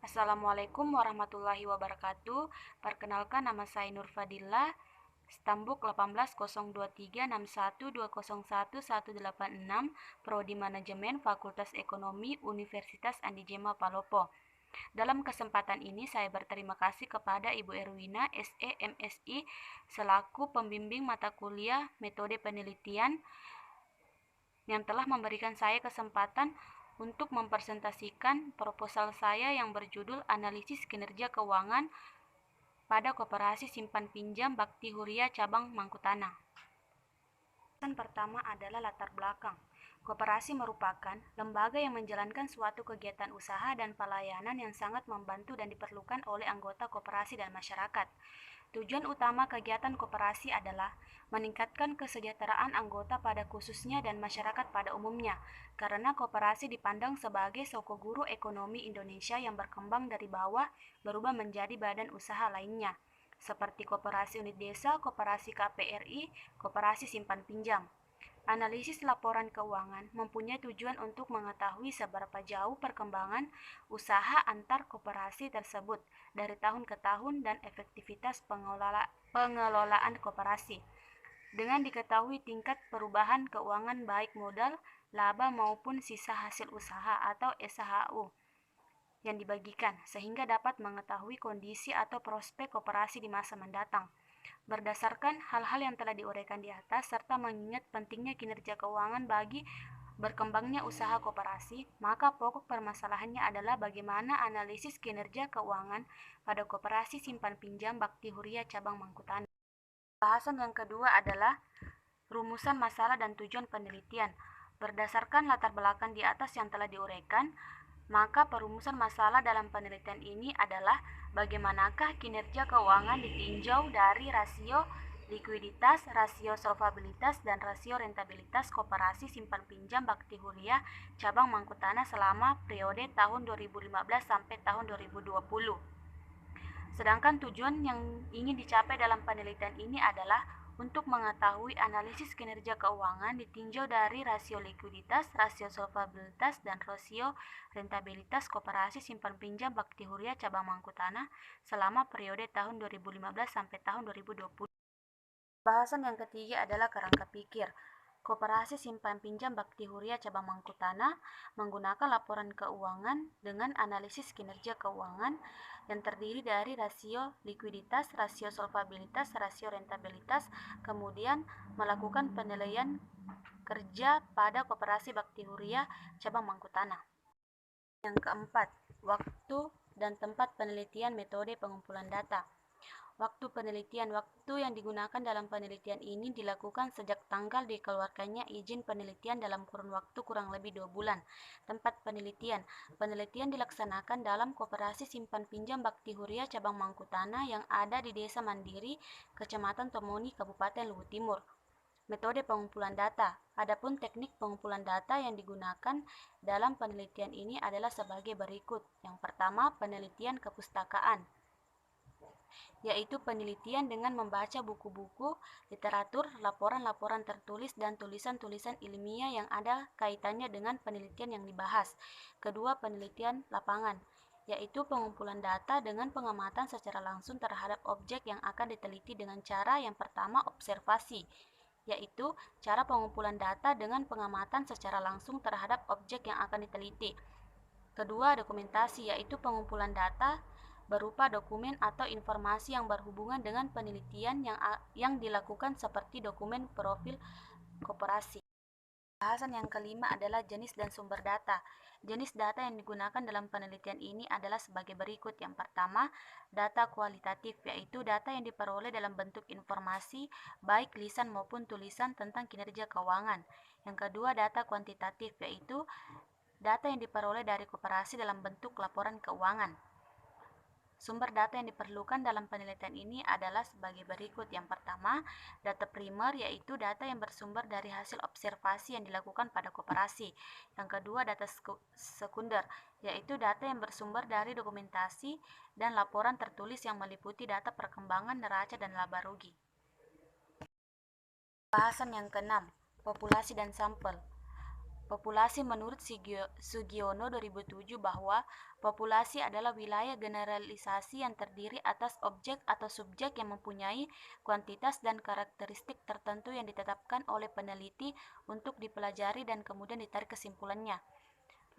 Assalamualaikum warahmatullahi wabarakatuh. Perkenalkan, nama saya Nur Fadillah, Stambuk 18023612011186, Prodi Manajemen Fakultas Ekonomi Universitas Andi Jema Palopo. Dalam kesempatan ini saya berterima kasih kepada Ibu Erwina SE MSI selaku pembimbing mata kuliah Metode Penelitian yang telah memberikan saya kesempatan untuk mempresentasikan proposal saya yang berjudul Analisis Kinerja Keuangan pada Koperasi Simpan Pinjam Bakti Huria Cabang Mangkutanah. Yang pertama adalah latar belakang. Koperasi merupakan lembaga yang menjalankan suatu kegiatan usaha dan pelayanan yang sangat membantu dan diperlukan oleh anggota koperasi dan masyarakat. Tujuan utama kegiatan koperasi adalah meningkatkan kesejahteraan anggota pada khususnya dan masyarakat pada umumnya, karena koperasi dipandang sebagai sokoguru ekonomi Indonesia yang berkembang dari bawah berubah menjadi badan usaha lainnya, seperti koperasi unit desa, koperasi KPRI, koperasi simpan pinjam. Analisis laporan keuangan mempunyai tujuan untuk mengetahui seberapa jauh perkembangan usaha antar koperasi tersebut dari tahun ke tahun dan efektivitas pengelolaan koperasi. Dengan diketahui tingkat perubahan keuangan baik modal, laba maupun sisa hasil usaha atau SHU yang dibagikan, sehingga dapat mengetahui kondisi atau prospek koperasi di masa mendatang. Berdasarkan hal-hal yang telah diuraikan di atas, serta mengingat pentingnya kinerja keuangan bagi berkembangnya usaha koperasi, maka pokok permasalahannya adalah bagaimana analisis kinerja keuangan pada Koperasi Simpan Pinjam Bakti Huria Cabang Mangkutanah. Bahasan yang kedua adalah rumusan masalah dan tujuan penelitian. Berdasarkan latar belakang di atas yang telah diuraikan, maka perumusan masalah dalam penelitian ini adalah bagaimanakah kinerja keuangan ditinjau dari rasio likuiditas, rasio solvabilitas, dan rasio rentabilitas Koperasi Simpan Pinjam Bakti Huria Cabang Mangkutanah selama periode tahun 2015 sampai tahun 2020. Sedangkan tujuan yang ingin dicapai dalam penelitian ini adalah untuk mengetahui analisis kinerja keuangan ditinjau dari rasio likuiditas, rasio solvabilitas, dan rasio rentabilitas Koperasi Simpan Pinjam Bakti Huria Cabang Mangkutanah selama periode tahun 2015 sampai tahun 2020. Bahasan yang ketiga adalah kerangka pikir. Koperasi Simpan Pinjam Bakti Huria Cabang Mangkutanah menggunakan laporan keuangan dengan analisis kinerja keuangan yang terdiri dari rasio likuiditas, rasio solvabilitas, rasio rentabilitas, kemudian melakukan penilaian kerja pada Koperasi Bakti Huria Cabang Mangkutanah. Yang keempat, waktu dan tempat penelitian metode pengumpulan data. Waktu penelitian. Waktu yang digunakan dalam penelitian ini dilakukan sejak tanggal dikeluarkannya izin penelitian dalam kurun waktu kurang lebih 2 bulan. Tempat penelitian. Penelitian dilaksanakan dalam Koperasi Simpan Pinjam Bakti Huria Cabang Mangkutanah yang ada di Desa Mandiri, Kecamatan Tomoni, Kabupaten Luhut Timur. Metode pengumpulan data. Adapun teknik pengumpulan data yang digunakan dalam penelitian ini adalah sebagai berikut. Yang pertama, penelitian kepustakaan, yaitu penelitian dengan membaca buku-buku, literatur, laporan-laporan tertulis, dan tulisan-tulisan ilmiah yang ada kaitannya dengan penelitian yang dibahas. Kedua, penelitian lapangan, yaitu pengumpulan data dengan pengamatan secara langsung terhadap objek yang akan diteliti dengan cara yang pertama observasi, yaitu cara pengumpulan data dengan pengamatan secara langsung terhadap objek yang akan diteliti. Kedua, dokumentasi, yaitu pengumpulan data berupa dokumen atau informasi yang berhubungan dengan penelitian yang dilakukan seperti dokumen profil koperasi. Bahasan yang kelima adalah jenis dan sumber data. Jenis data yang digunakan dalam penelitian ini adalah sebagai berikut. Yang pertama, data kualitatif, yaitu data yang diperoleh dalam bentuk informasi, baik lisan maupun tulisan tentang kinerja keuangan. Yang kedua, data kuantitatif, yaitu data yang diperoleh dari koperasi dalam bentuk laporan keuangan. Sumber data yang diperlukan dalam penelitian ini adalah sebagai berikut. Yang pertama, data primer, yaitu data yang bersumber dari hasil observasi yang dilakukan pada koperasi. Yang kedua, data sekunder, yaitu data yang bersumber dari dokumentasi dan laporan tertulis yang meliputi data perkembangan neraca dan laba rugi. Bahasan yang keenam, populasi dan sampel. Populasi menurut Sugiono 2007 bahwa populasi adalah wilayah generalisasi yang terdiri atas objek atau subjek yang mempunyai kuantitas dan karakteristik tertentu yang ditetapkan oleh peneliti untuk dipelajari dan kemudian ditarik kesimpulannya.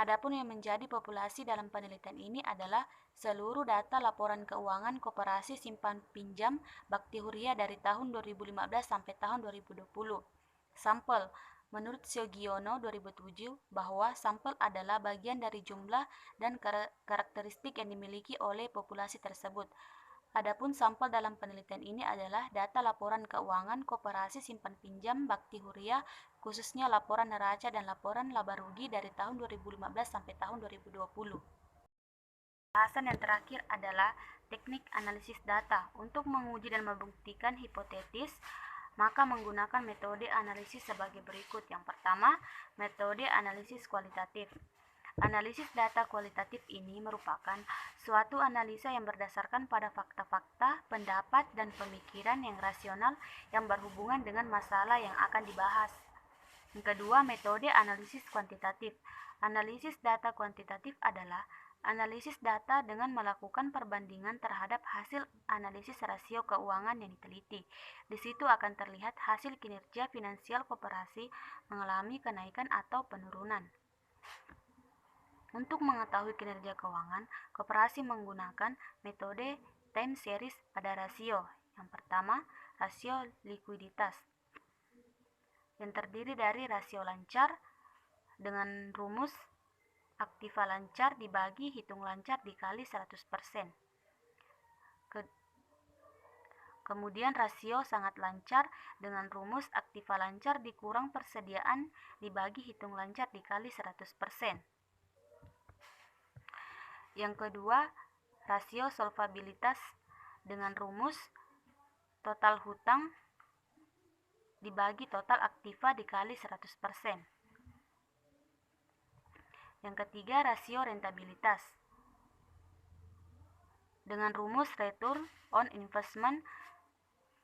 Adapun yang menjadi populasi dalam penelitian ini adalah seluruh data laporan keuangan koperasi simpan pinjam Bakti Huria dari tahun 2015 sampai tahun 2020. Sampel. Menurut Sugiono 2007 bahwa sampel adalah bagian dari jumlah dan karakteristik yang dimiliki oleh populasi tersebut. Adapun sampel dalam penelitian ini adalah data laporan keuangan koperasi simpan pinjam Bakti Huria, khususnya laporan neraca dan laporan laba rugi dari tahun 2015 sampai tahun 2020. Bahasan yang terakhir adalah teknik analisis data. Untuk menguji dan membuktikan hipotesis, maka menggunakan metode analisis sebagai berikut. Yang pertama, metode analisis kualitatif. Analisis data kualitatif ini merupakan suatu analisa yang berdasarkan pada fakta-fakta, pendapat, dan pemikiran yang rasional yang berhubungan dengan masalah yang akan dibahas. Yang kedua, metode analisis kuantitatif. Analisis data kuantitatif adalah analisis data dengan melakukan perbandingan terhadap hasil analisis rasio keuangan yang diteliti. Di situ akan terlihat hasil kinerja finansial koperasi mengalami kenaikan atau penurunan. Untuk mengetahui kinerja keuangan, koperasi menggunakan metode time series pada rasio. Yang pertama, rasio likuiditas, yang terdiri dari rasio lancar dengan rumus aktiva lancar dibagi hitung lancar dikali 100%. Kemudian rasio sangat lancar dengan rumus aktiva lancar dikurang persediaan dibagi hitung lancar dikali 100%. Yang kedua, rasio solvabilitas dengan rumus total hutang dibagi total aktiva dikali 100%. Yang ketiga, rasio rentabilitas dengan rumus return on investment,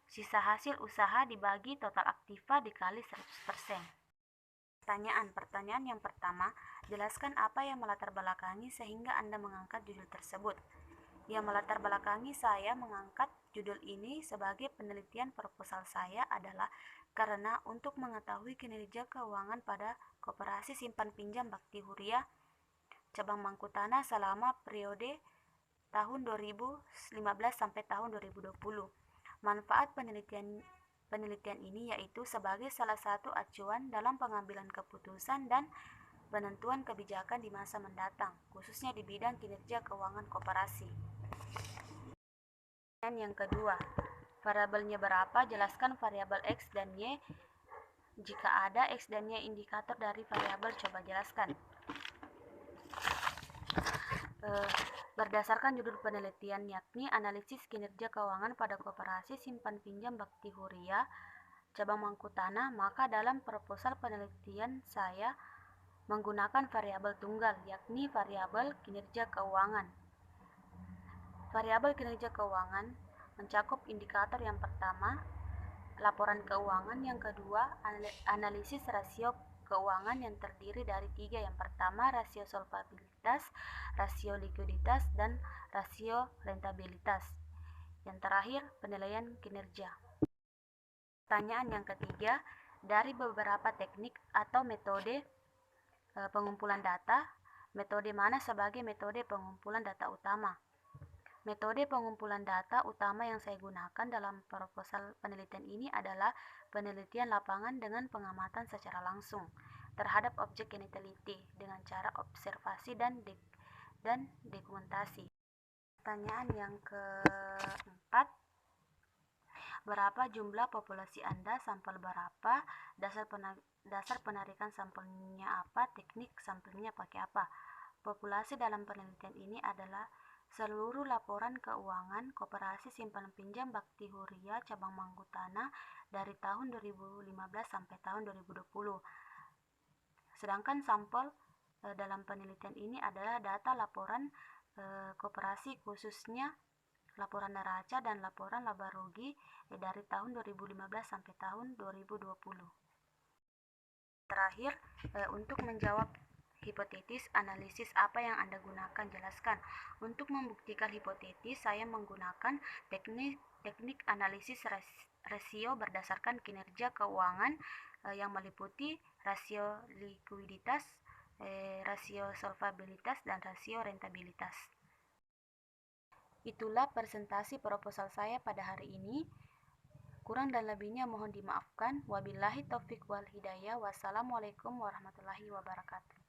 sisa hasil usaha dibagi total aktiva dikali 100%. Pertanyaan yang pertama, jelaskan apa yang melatar belakangi sehingga Anda mengangkat judul tersebut. Yang melatar belakangi saya mengangkat judul ini sebagai penelitian proposal saya adalah karena untuk mengetahui kinerja keuangan pada koperasi simpan pinjam Bakti Huria cabang Mangkutanah selama periode tahun 2015 sampai tahun 2020. Manfaat penelitian ini yaitu sebagai salah satu acuan dalam pengambilan keputusan dan penentuan kebijakan di masa mendatang, khususnya di bidang kinerja keuangan koperasi. Dan yang kedua, variabelnya berapa? Jelaskan variabel X dan Y. Jika ada X dan Y indikator dari variabel, coba jelaskan. Berdasarkan judul penelitian yakni analisis kinerja keuangan pada koperasi simpan pinjam Bakti Huria cabang Mangkutanah, maka dalam proposal penelitian saya menggunakan variabel tunggal yakni variabel kinerja keuangan. Variabel kinerja keuangan mencakup indikator yang pertama, laporan keuangan, yang kedua, analisis rasio keuangan yang terdiri dari tiga. Yang pertama, rasio solvabilitas, rasio likuiditas, dan rasio rentabilitas. Yang terakhir, penilaian kinerja. Pertanyaan yang ketiga, dari beberapa teknik atau metode pengumpulan data, metode mana sebagai metode pengumpulan data utama? Metode pengumpulan data utama yang saya gunakan dalam proposal penelitian ini adalah penelitian lapangan dengan pengamatan secara langsung terhadap objek yang diteliti dengan cara observasi dan dokumentasi. Pertanyaan yang keempat, berapa jumlah populasi Anda, sampel berapa, dasar penarikan sampelnya apa, teknik sampelnya pakai apa? Populasi dalam penelitian ini adalah seluruh laporan keuangan koperasi simpan pinjam Bakti Huria cabang Mangkutanah dari tahun 2015 sampai tahun 2020. Sedangkan sampel dalam penelitian ini adalah data laporan koperasi, khususnya laporan neraca dan laporan laba rugi dari tahun 2015 sampai tahun 2020. Terakhir, untuk menjawab hipotesis, analisis apa yang Anda gunakan? Jelaskan. Untuk membuktikan hipotesis, saya menggunakan teknik analisis rasio berdasarkan kinerja keuangan yang meliputi rasio likuiditas, rasio solvabilitas, dan rasio rentabilitas. Itulah presentasi proposal saya pada hari ini. Kurang dan lebihnya mohon dimaafkan. Wabillahi taufik wal hidayah. Wassalamualaikum warahmatullahi wabarakatuh.